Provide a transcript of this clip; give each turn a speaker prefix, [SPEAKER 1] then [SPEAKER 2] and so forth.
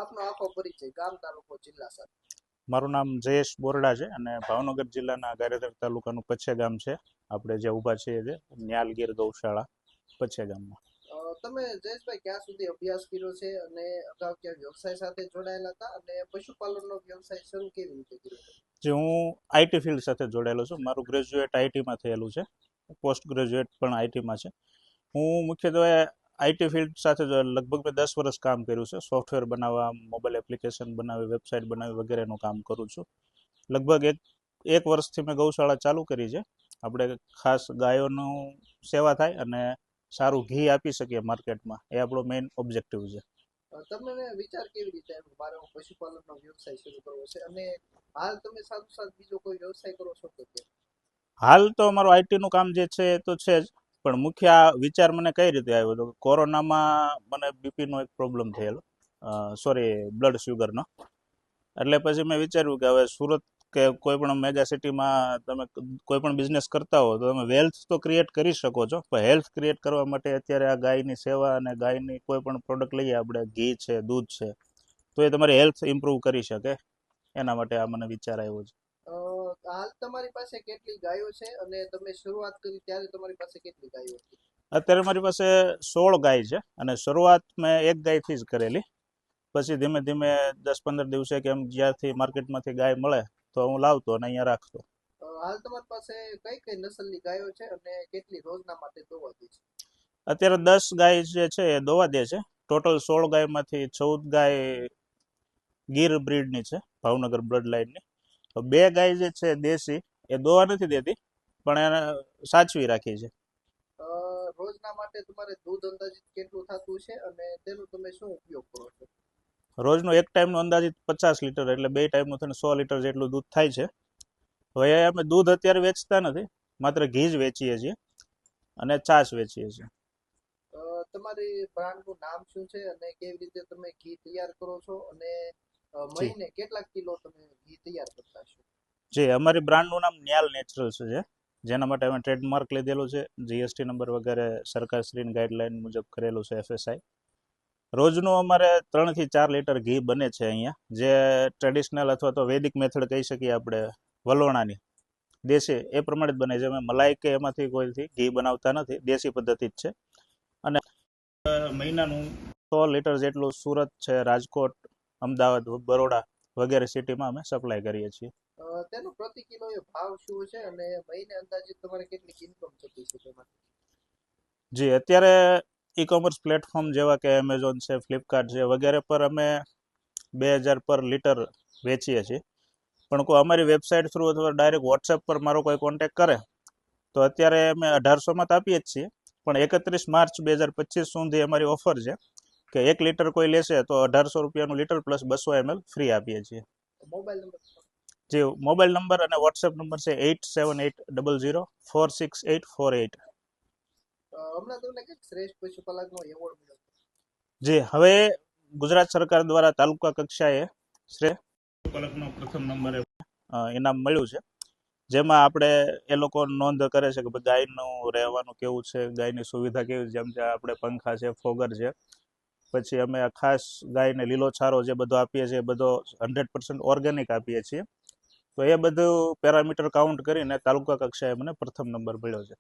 [SPEAKER 1] આપનો આખો પરિચય, ગામ, તાલુકો, જિલ્લા સાથે.
[SPEAKER 2] મારું નામ જયેશ બોરડા છે અને ભાવનગર જિલ્લાના ગારિયાધાર તાલુકાનું પચ્છે ગામ છે. આપણે જે ઊભા છીએ જે ન્યાલગીર ગૌશાળા પચ્છે ગામમાં.
[SPEAKER 1] તમે જયેશભાઈ ક્યાં સુધી અભ્યાસ કર્યો છે અને અગાઉ ક્યાં વ્યવસાય સાથે જોડાયેલા હતા અને પશુપાલનનો વ્યવસાય શરૂ કેવી રીતે કર્યો?
[SPEAKER 2] જે હું આઈટી ફિલ્ડ સાથે જોડાયેલો છું. મારું ગ્રેજ્યુએટ આઈટીમાં થયેલું છે, પોસ્ટ ગ્રેજ્યુએટ પણ આઈટીમાં છે. હું મુખ્યત્વે આઈટી ફિલ્ડ સાથે લગભગ મેં 10 વર્ષ કામ કર્યું છે. સોફ્ટવેર બનાવવા, મોબાઈલ એપ્લિકેશન બનાવી, વેબસાઇટ બનાવી વગેરેનું કામ કરું છું. લગભગ એક વર્ષથી મેં ગૌશાળા ચાલુ કરી છે. આપણે ખાસ ગાયોનું સેવા થાય અને સારું ઘી આપી શકીએ માર્કેટમાં, એ આપણો મેઇન ઓબ્જેક્ટિવ છે.
[SPEAKER 1] તમને વિચાર કેવી રીતે આવ્યો મારે પશુપાલનનો વ્યવસાય શરૂ કરવો છે અને હાલ તમે સાથે બીજો કોઈ વ્યવસાય કરો છો કે?
[SPEAKER 2] હાલ તો અમારું આઈટીનું કામ જે છે એ તો છે જ, પણ મુખ્ય આ વિચાર મને કઈ રીતે આવ્યો હતો, કોરોનામાં મને બીપીનો એક પ્રોબ્લેમ થયેલો, બ્લડ શુગરનો. એટલે પછી મેં વિચાર્યું કે હવે સુરત કે કોઈ પણ મેગા સિટીમાં તમે કોઈ પણ બિઝનેસ કરતા હો તો તમે વેલ્થ તો ક્રિએટ કરી શકો છો, પણ હેલ્થ ક્રિએટ કરવા માટે અત્યારે આ ગાયની સેવા અને ગાયની કોઈ પણ પ્રોડક્ટ લઈએ આપણે, ઘી છે, દૂધ છે, તો એ તમારી હેલ્થ ઇમ્પ્રૂવ કરી શકે. એના માટે આ મને વિચાર આવ્યો છે.
[SPEAKER 1] હાલ તમારી પાસે કેટલી ગાયો છે અને તમે શરૂઆત કરી ત્યારે તમારી પાસે કેટલી ગાયો હતી?
[SPEAKER 2] અત્યારે મારી પાસે 16 ગાય છે અને શરૂઆત મેં એક ગાયથી જ કરેલી. પછી ધીમે ધીમે 10-15 દિવસે કે એમ જ્યાંથી માર્કેટમાંથી ગાય મળે તો હું લાવતો અને અહીંયા રાખતો.
[SPEAKER 1] હાલ તમારી પાસે કઈ કઈ નસલની ગાયો છે અને કેટલી રોજના માટે દોવા દે છે?
[SPEAKER 2] અત્યારે 10 ગાય જે છે એ દોવા દે છે. ટોટલ 16 ગાયમાંથી 14 ગાય ગીર બ્રીડની છે, ભાવનગર બ્લડ લાઇનની. 2 ગાય જે છે દેશી, એ દોવા નથી દેતી પણ એને સાચવી રાખી છે.
[SPEAKER 1] રોજના માટે તમારે દૂધ અંદાજિત કેટલું થતું છે અને તેનો તમે શું ઉપયોગ કરો છો?
[SPEAKER 2] રોજનું એક ટાઈમનું અંદાજિત 50 લીટર, એટલે 2 ટાઈમનું થઈને 100 લીટર જેટલું દૂધ થાય છે. હવે અમે દૂધ અત્યારે વેચતા નથી, માત્ર ઘી જ વેચીએ છીએ અને છાશ વેચીએ છીએ.
[SPEAKER 1] તમારી બ્રાન્ડનું નામ શું છે અને કેવી રીતે તમે ઘી તૈયાર કરો છો અને મહિને કેટલા કિલો તમે ઘી તૈયાર કરતા છો?
[SPEAKER 2] જી, અમારી બ્રાન્ડનું નામ ન્યાલ નેચરલ્સ છે, જેના માટે અમે ટ્રેડમાર્ક લીધેલું છે, જીએસટી નંબર વગેરે સરકારશ્રીની ગાઈડલાઈન મુજબ કરેલું છે, FSI. રોજનું અમારે 3 થી 4 લીટર ઘી બને છે અહીંયા, જે ટ્રેડિશનલ અથવા તો વૈદિક મેથડ કહી શકીએ આપણે, વલોણાની દેશી, એ પ્રમાણે જ બને છે. અમે મલાઈ કે એમાંથી કોઈથી ઘી બનાવતા નથી, દેશી પદ્ધતિ જ છે. અને મહિનાનું 100 લીટર જેટલું સુરત છે, રાજકોટ, અમદાવાદ, બરોડા વગેરે સિટીમાં અમે સપ્લાય કરીએ છીએ.
[SPEAKER 1] તેનો પ્રતિ કિલો એ ભાવ શું છે અને મહિને અંદાજિત તમારે કેટલી ઇન્કમ થતી છે તેમાં?
[SPEAKER 2] જી, અત્યારે ઈ કોમર્સ પ્લેટફોર્મ જેવા કે એમેઝોન છે, ફ્લિપકાર્ટ છે વગેરે પર અમે 2000 પર લીટર વેચીએ છીએ. પણ કોઈ અમારી વેબસાઇટ થ્રુ અથવા ડાયરેક્ટ વોટ્સએપ પર મારો કોઈ કોન્ટેક્ટ કરે તો અત્યારે અમે 1800માં તો આપીએ જ છીએ, પણ 31 માર્ચ 2025 સુધી અમારી ઓફર છે કે 1 લીટર કોઈ લેશે તો 1800 રૂપિયાનું લીટર પ્લસ 200 ml ફ્રી આપીએ છીએ.
[SPEAKER 1] Mobile number?
[SPEAKER 2] જે મોબાઈલ નંબર અને વોટ્સએપ નંબર છે 8780046848.
[SPEAKER 1] હમણાં તમને કંઈક શ્રેષ્ઠ પશુપાલકનો એવોર્ડ મળ્યો?
[SPEAKER 2] જી, હવે ગુજરાત સરકાર દ્વારા તાલુકા કક્ષાએ શ્રેષ્ઠ પશુપાલકનો પ્રથમ નંબરે ઇનામ મળ્યું છે, જેમાં આપણે એ લોકો નોંધ કરે છે કે ગાયનું રહેવાનું કેવું છે, ગાયની સુવિધા કેવી છે, જેમ કે આપણે પંખા છે, ફોગર છે, પછી અમે ખાસ ગાયને લીલો છારો જે બધો આપીએ છીએ, બધો 100% ઓર્ગેનિક આપીએ છીએ. તો એ બધું પેરામીટર કાઉન્ટ કરીને તાલુકા કક્ષાએ મને પ્રથમ નંબર મળ્યો છે.